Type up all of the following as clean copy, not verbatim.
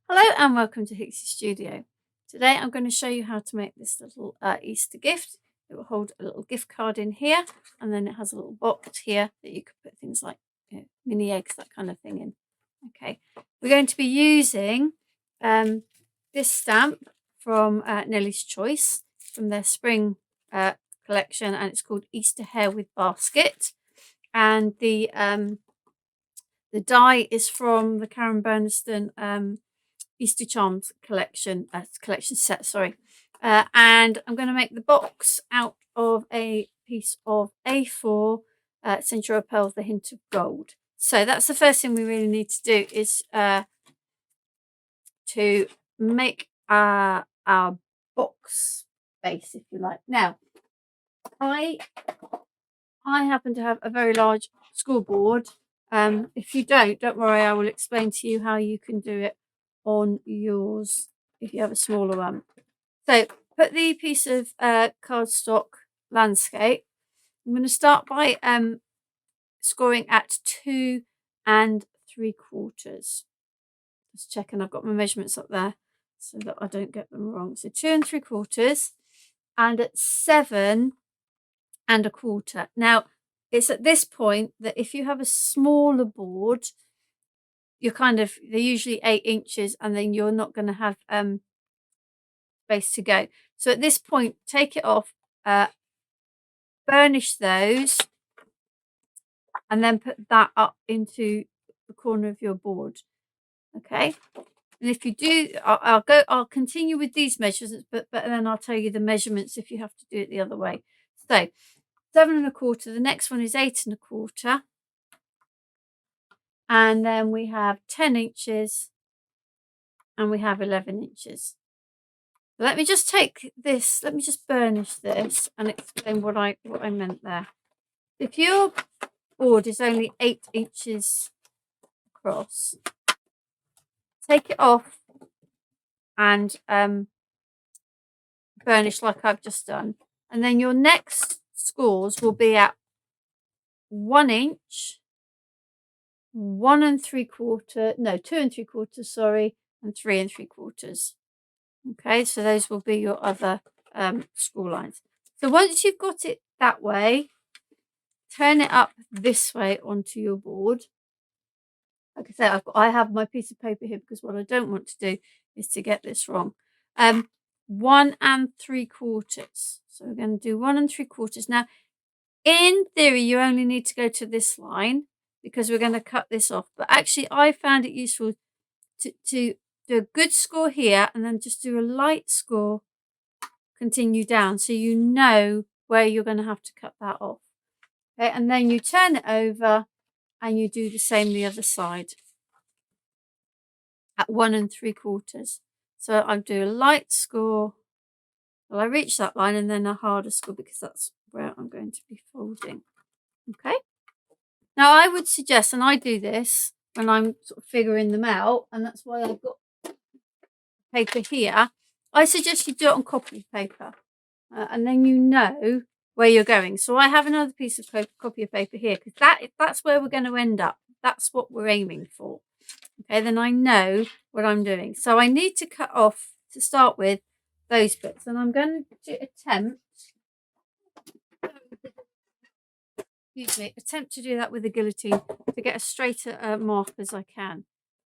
Hello and welcome to Hixxy Studio. Today I'm going to show you how to make this little Easter gift. It will hold a little gift card in here, and then it has a little box here that you could put things like mini eggs, that kind of thing in. Okay, we're going to be using this stamp from Nellie's Choice from their spring collection, and it's called Easter Hare with Basket. And the die is from the Burniston Easter Charms collection set, sorry. And I'm going to make the box out of a piece of A4 Centura Pearl with a hint of gold. So that's the first thing we really need to do, is to make our box base, if you like. Now, I happen to have a very large school board. If you don't worry, I will explain to you how you can do it on yours if you have a smaller one. So put the piece of cardstock landscape. I'm going to start by scoring at 2 3/4. Just checking I've got my measurements up there so that I don't get them wrong. So 2 3/4 and at 7 1/4. Now, it's at this point that if you have a smaller board, they're usually 8 inches, and then you're not going to have space to go. So at this point, take it off, burnish those, and then put that up into the corner of your board. Okay, and if you do, I'll continue with these measurements, but then I'll tell you the measurements if you have to do it the other way. So 7 1/4. The next one is 8 1/4. And then we have 10 inches and we have 11 inches. Let me just take this, let me just burnish this and explain what I meant there. If your board is only 8 inches across, take it off and burnish like I've just done. And then your next scores will be at 1 inch, 1 3/4, no, 2 3/4, sorry, and 3 3/4. Okay, so those will be your other score lines. So once you've got it that way, turn it up this way onto your board. Like I say, I have my piece of paper here because what I don't want to do is to get this wrong. 1 3/4. So we're going to do 1 3/4. Now, in theory, you only need to go to this line because we're going to cut this off. But actually, I found it useful to do a good score here and then just do a light score, continue down, so you know where you're going to have to cut that off. Okay, and then you turn it over and you do the same the other side at 1 3/4. So I'll do a light score. Well, I reach that line, and then a harder score because that's where I'm going to be folding. Okay. Now I would suggest, and I do this when I'm sort of figuring them out, and that's why I've got paper here, I suggest you do it on copy paper, and then you know where you're going. So I have another piece of copy of paper here because that's where we're going to end up. That's what we're aiming for. Okay, then I know what I'm doing. So I need to cut off, to start with, those bits, and I'm going to attempt to do that with a guillotine to get as straight a mark as I can.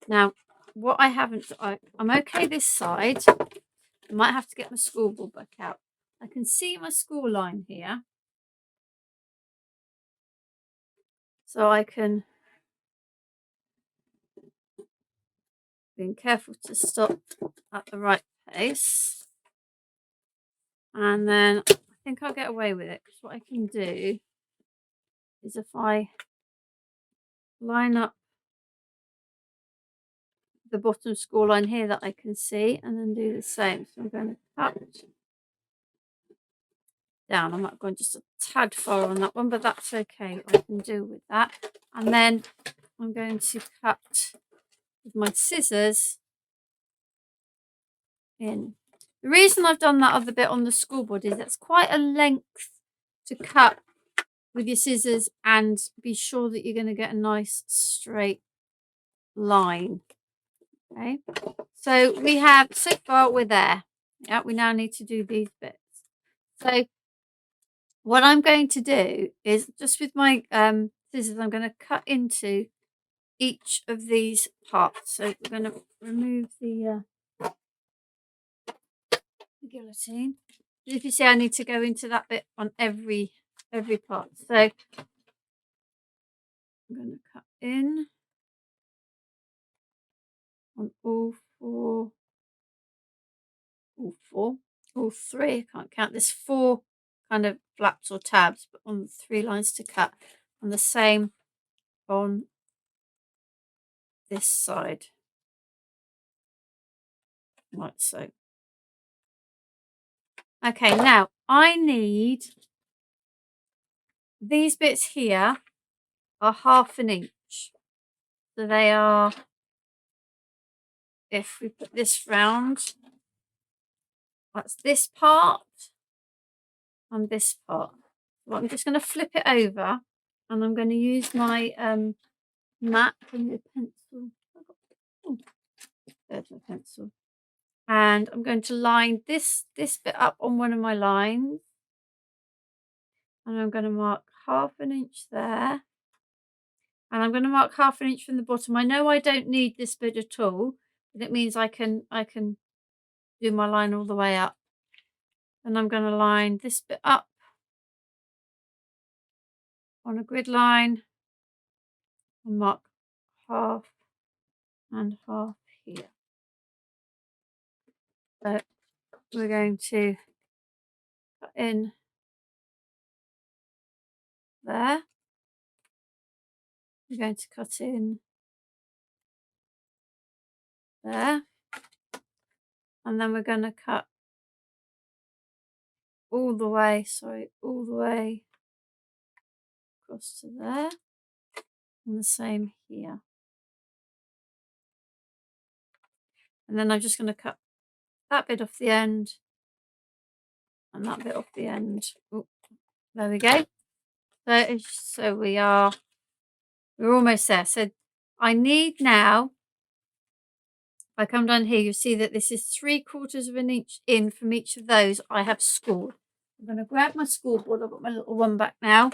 Now, what I haven't, I'm okay this side. I might have to get my school board back out. I can see my score line here. So I can, being careful to stop at the right pace. And then I think I'll get away with it because what I can do is if I line up the bottom score line here that I can see and then do the same. So I'm going to cut down. I might have gone just a tad far on that one, but that's okay. I can deal with that. And then I'm going to cut with my scissors in. The reason I've done that other bit on the school board is that's quite a length to cut with your scissors and be sure that you're going to get a nice straight line. Okay, so we have, so far we're there. Yeah, we now need to do these bits. So what I'm going to do is, just with my scissors, I'm going to cut into each of these parts. So we're going to remove the guillotine. If you see, I need to go into that bit on every part. So I'm going to cut in on all three. I can't count. There's 4 kind of flaps or tabs, but on 3 lines to cut. And the same on this side, like so. Okay, now I need these bits here are 1/2 inch. So they are, if we put this round, that's this part and this part. So I'm just going to flip it over, and I'm going to use my mat and the pencil. Oh, there's my pencil. And I'm going to line this bit up on one of my lines. And I'm going to mark 1/2 inch there. And I'm going to mark 1/2 inch from the bottom. I know I don't need this bit at all, but it means I can do my line all the way up. And I'm going to line this bit up on a grid line and mark 1/2 and 1/2 here. So we're going to cut in there. We're going to cut in there. And then we're going to cut all the way across to there. And the same here. And then I'm just going to cut that bit off the end and that bit off the end. Ooh, there we go. So we're almost there. So I need now, if I come down here, you'll see that this is 3/4 of an inch in from each of those I have scored. I'm going to grab my score board. I've got my little one back now.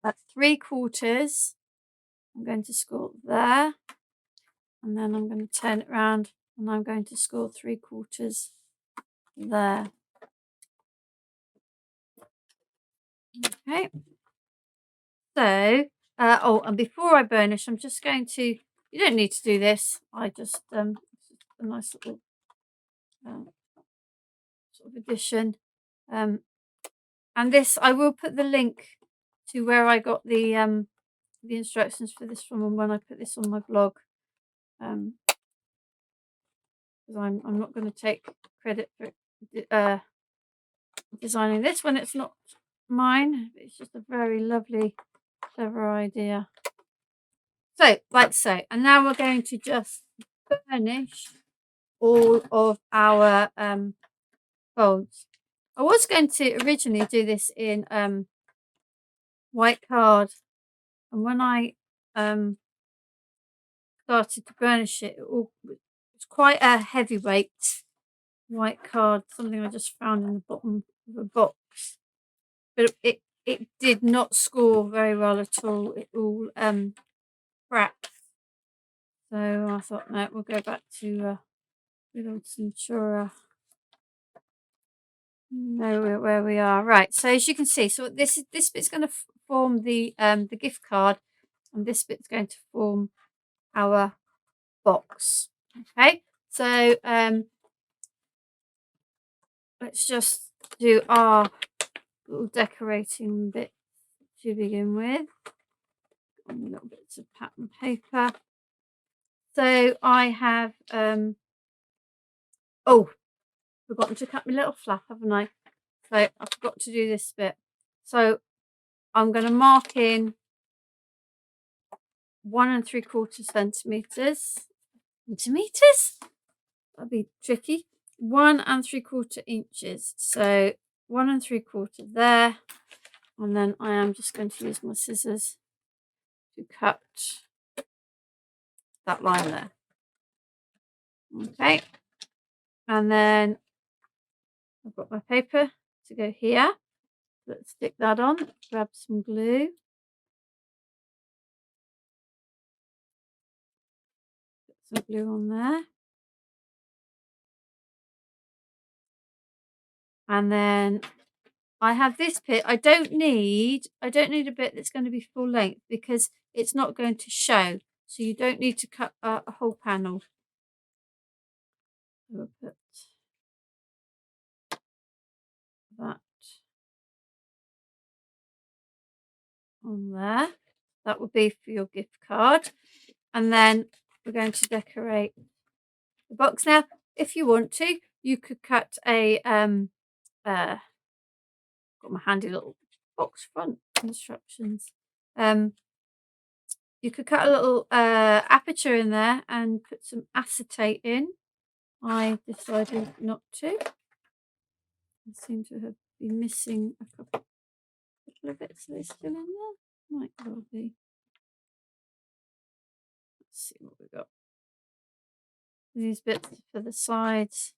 That's 3/4. I'm going to score there. And then I'm going to turn it around and I'm going to score 3/4 there. Okay. So, and before I burnish, I'm just going to, you don't need to do this. I just, a nice little sort of addition. And this, I will put the link to where I got the instructions for this from, and when I put this on my blog. Because I'm not going to take credit for designing this when it's not mine. It's just a very lovely, clever idea. So, like so, and now we're going to just burnish all of our folds. I was going to originally do this in white card, and when I started to burnish it, it's quite a heavyweight white card, something I just found in the bottom of a box, but it did not score very well at all. It all cracked. So I thought, no, we'll go back to good old Stamperia. Know where we are. Right, so as you can see, so this bit's going to form the gift card, and this bit's going to form our box. Okay, so let's just do our little decorating bit to begin with. Little bits of pattern paper. So I have forgotten to cut my little flap, haven't I? So I forgot to do this bit. So I'm going to mark in 1 3/4 centimeters. That'd be tricky. 1 3/4 inches. So 1 3/4 there, and then I am just going to use my scissors to cut that line there. Okay, and then I've got my paper to go here. Let's stick that on. Grab some glue. Put some glue on there. And then I have this bit. I don't need a bit that's going to be full length because it's not going to show. So you don't need to cut a whole panel. We'll put that on there. That will be for your gift card. And then we're going to decorate the box. Now, if you want to, you could cut a got my handy little box front instructions. You could cut a little aperture in there and put some acetate in. I decided not to. I seem to have been missing a couple of bits. Are they still in there? Might well be. Let's see what we've got. These bits for the sides.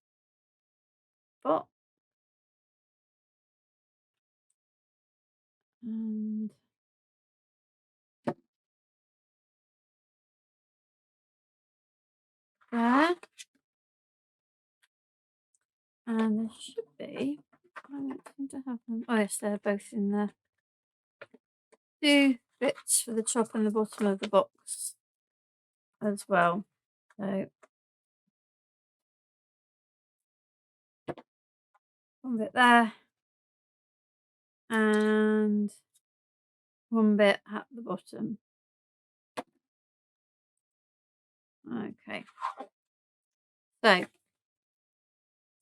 But and there. And there should be, I don't seem to have them. Oh yes, they're both in there. 2 bits for the top and the bottom of the box as well. So one bit there and one bit at the bottom. Okay. So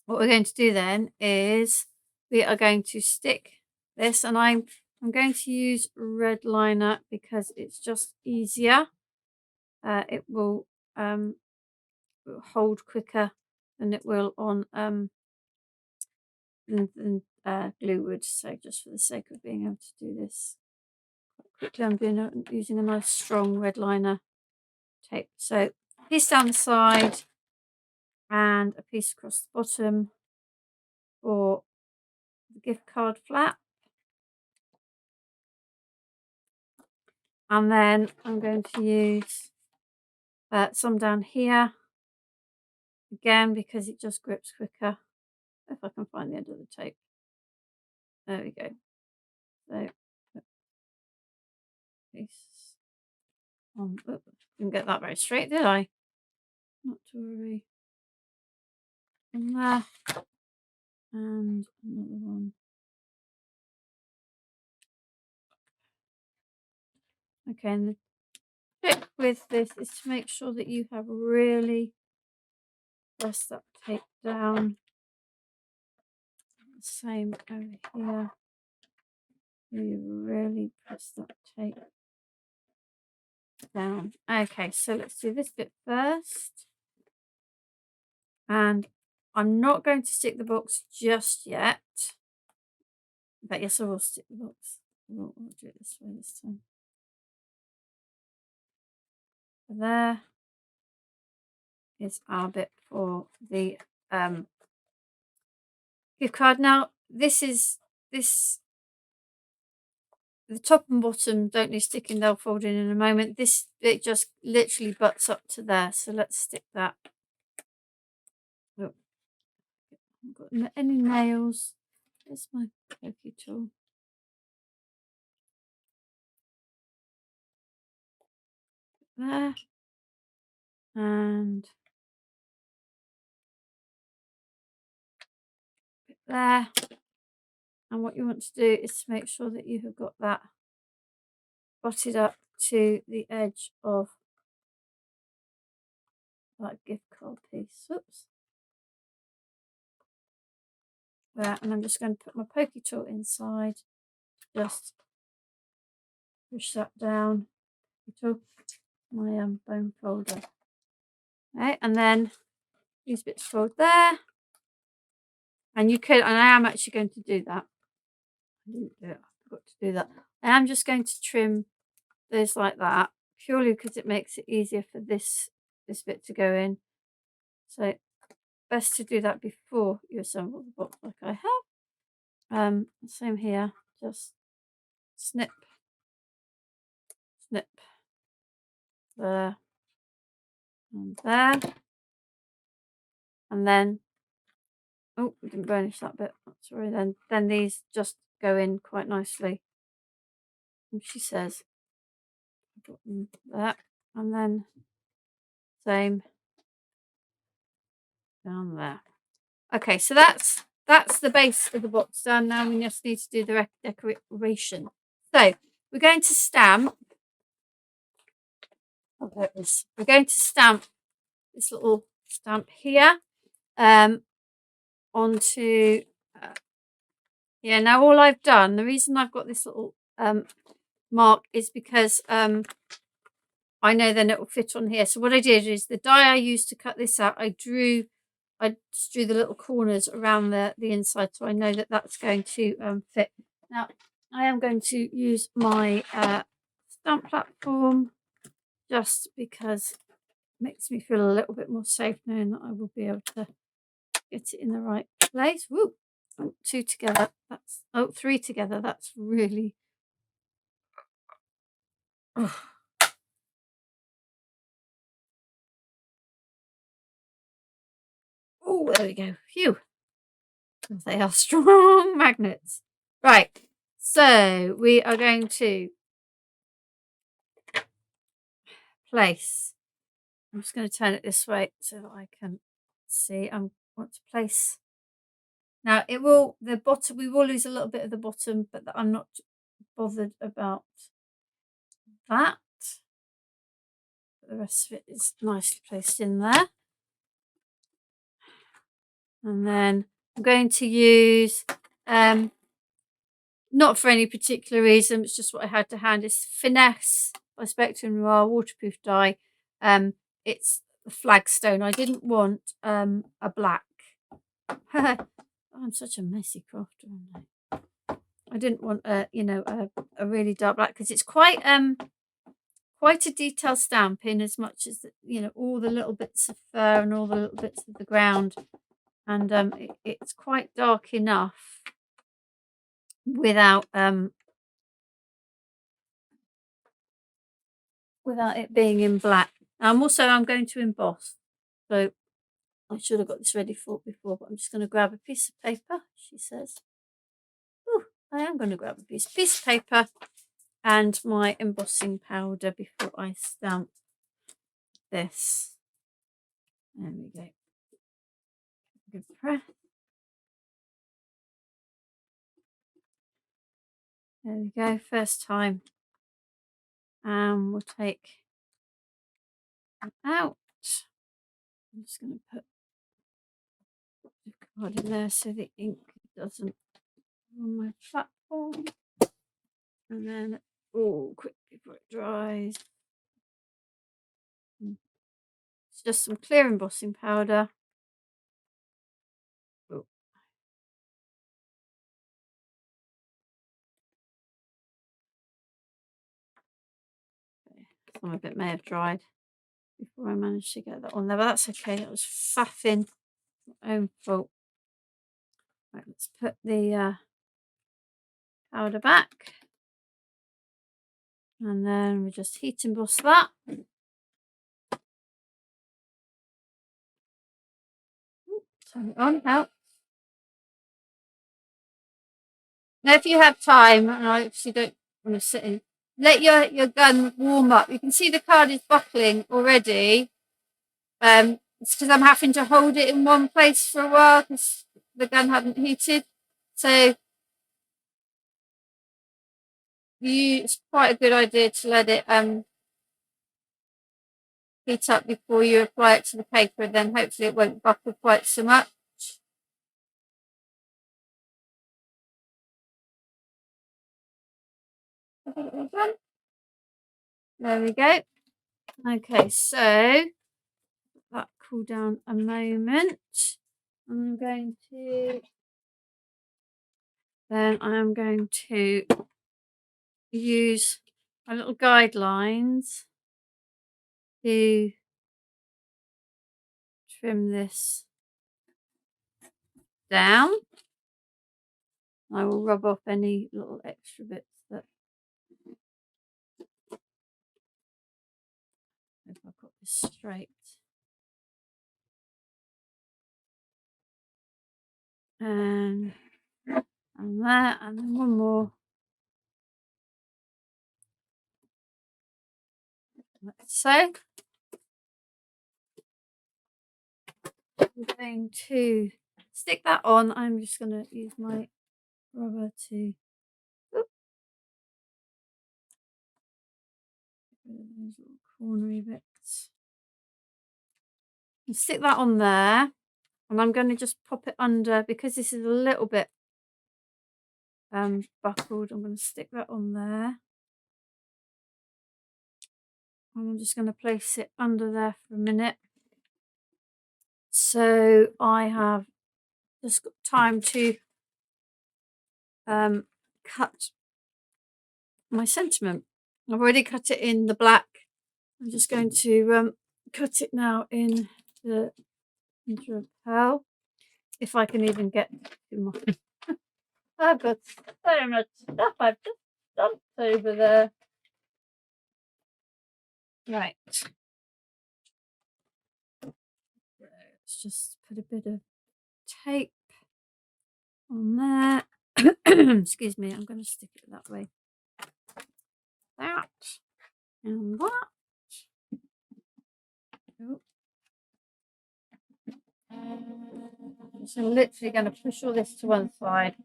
what we're going to do then is we are going to stick this, and I'm going to use red liner because it's just easier. It will hold quicker than it will on than glue would. So just for the sake of being able to do this quite quickly, I'm using a nice strong red liner tape. So a piece down the side and a piece across the bottom for the gift card flap. And then I'm going to use some down here again because it just grips quicker. If I can find the end of the tape. There we go. So piece on. Oh, didn't get that very straight, did I? Not to worry. And there. And another one. Okay, and the trick with this is to make sure that you have really pressed that tape down. The same over here. You really press that tape down. Okay, so let's do this bit first. And I'm not going to stick the box just yet. But yes, I will stick the box. We'll do it this way this time. There is our bit for the gift card. Now the top and bottom don't need sticking, they'll fold in a moment. This bit just literally butts up to there, so let's stick that. Oh, I haven't got any nails. There's my pokey tool. There and there. And what you want to do is to make sure that you have got that butted up to the edge of that gift card piece. Oops. There, and I'm just going to put my pokey tool inside. Just push that down. My bone folder. Okay, and then these bits fold there. And you could, and I am actually going to do that. I didn't do it, I forgot to do that. I am just going to trim this like that purely because it makes it easier for this bit to go in. So best to do that before you assemble the box like I have. Same here, just snip, snip, there and there, and then oh, we didn't burnish that bit. Sorry. Then these just go in quite nicely. And she says, put them there, and then same down there. Okay, so that's the base of the box done. Now we just need to do the decoration. So we're going to stamp. Oh, there it is. We're going to stamp this little stamp here onto yeah. Now all I've done, the reason I've got this little mark is because I know then it will fit on here. So what I did is the die I used to cut this out, I just drew the little corners around the inside, so I know that that's going to fit. Now I am going to use my stamp platform just because it makes me feel a little bit more safe knowing that I will be able to get it in the right place. Woo! Oh, 2 together. That's 3 together. That's really. Oh. Oh, there we go. Phew. They are strong magnets. Right. So we are going to place. I'm just going to turn it this way so that I can see. I want to place. Now it will, the bottom, we will lose a little bit of the bottom, but I'm not bothered about that. The rest of it is nicely placed in there. And then I'm going to use, not for any particular reason, it's just what I had to hand, is Finesse by Spectrum Noir waterproof die. It's the flagstone. I didn't want a black. I'm such a messy crafter, aren't I didn't want a really dark black because it's quite a detailed stamp in as much as all the little bits of fur and all the little bits of the ground, and it's quite dark enough without it being in black. I'm going to emboss, so I should have got this ready for before, but I'm just going to grab a piece of paper. She says, "Oh, I am going to grab a piece of paper and my embossing powder before I stamp this." There we go. Good press. There we go. First time. We'll take it out. I'm just going to put the card in there so the ink doesn't on my platform. And then, quick before it dries. It's just some clear embossing powder. Oh. Okay. Some of it may have dried before I managed to get that on there, but that's okay. It was faffing. My own fault. Right, let's put the powder back. And then we just heat emboss that. Turn it on now. Now, if you have time, and I actually don't want to sit in, let your gun warm up. You can see the card is buckling already. It's because I'm having to hold it in one place for a while because the gun hadn't heated. So it's quite a good idea to let it heat up before you apply it to the paper, and then hopefully it won't buckle quite so much. There we go. Okay, so that cool down a moment. I'm going to use my little guidelines to trim this down. I will rub off any little extra bits that if I've got this straight. And there, and then one more. Like so. I'm going to stick that on. I'm just going to use my rubber to those little cornery bits. And stick that on there. And I'm going to just pop it under because this is a little bit buckled. I'm going to stick that on there. And I'm just going to place it under there for a minute. So I have just got time to cut my sentiment. I've already cut it in the black. I'm just going to cut it now in the into a pearl. If I can even get to my I've got so much stuff I've just dumped over there. Right. Let's just put a bit of tape on there. Excuse me, I'm going to stick it that way. That and that. Oh. So I'm literally going to push all this to one side.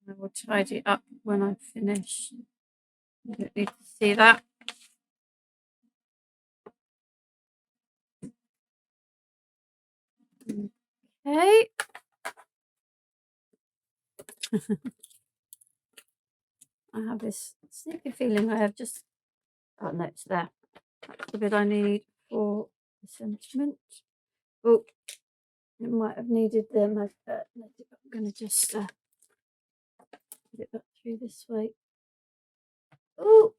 I will tidy it up when I finish. You don't need to see that. Okay. I have this sneaky feeling I have just, oh no, it's there. That's the bit I need for the sentiment. Oh, it might have needed them. I'm going to just put it back through this way. Oh,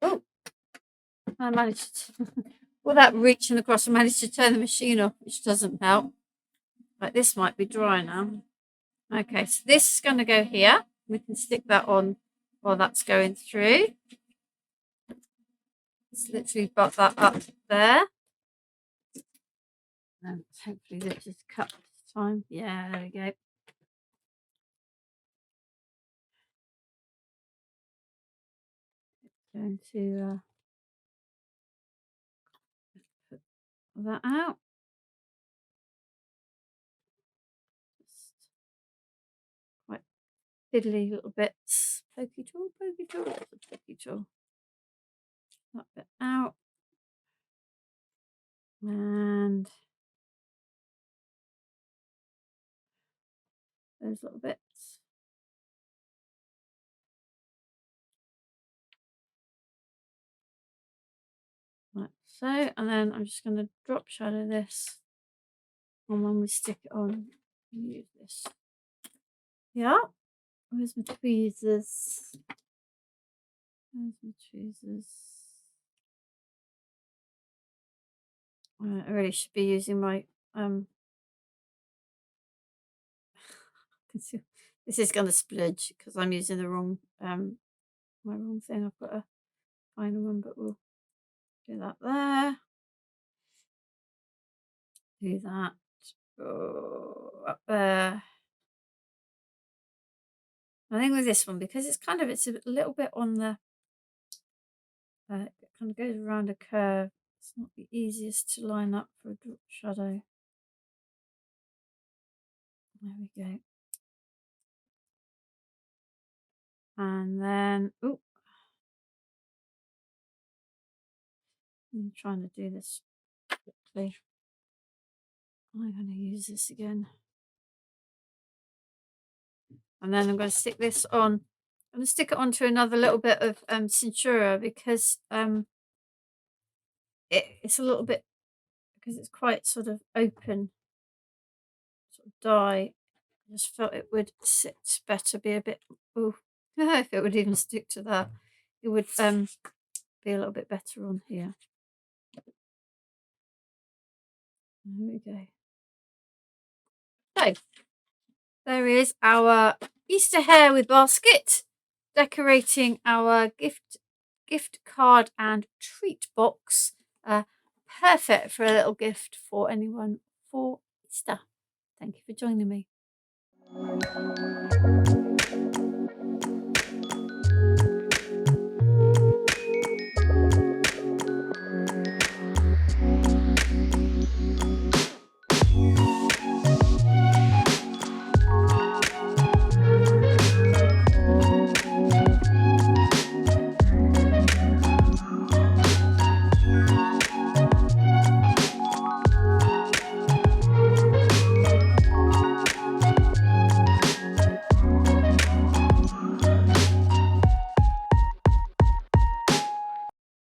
oh, I managed to, without reaching across, I managed to turn the machine off, which doesn't help. But this might be dry now. Okay, so this is going to go here. We can stick that on while that's going through. Just literally got that up there. And hopefully this is cut this time. Yeah, there we go. Going to put that out. Just quite fiddly little bits. Pokey tool, that's a pokey tool. That bit out. And those little bits. Like so. And then I'm just going to drop shadow this. And when we stick it on, use this. Yeah. Where's my tweezers? Where's my tweezers? I really should be using my this is going to spludge because I'm using the wrong my wrong thing. I've got a finer one, but we'll do that there. Do that. Oh, up there. I think with this one, because it's a little bit on the it kind of goes around a curve. It's not the easiest to line up for a drop shadow. There we go. And then, oh, I'm trying to do this quickly. I'm going to use this again. And then I'm going to stick this on. I'm going to stick it onto another little bit of cintura because it's a little bit, because it's quite sort of open, sort of dye. I just felt it would sit better, be a bit, oh, if it would even stick to that, it would be a little bit better on here. There we go. So, there is our Easter hare with basket, decorating our gift card and treat box. Perfect for a little gift for anyone for Easter. Thank you for joining me.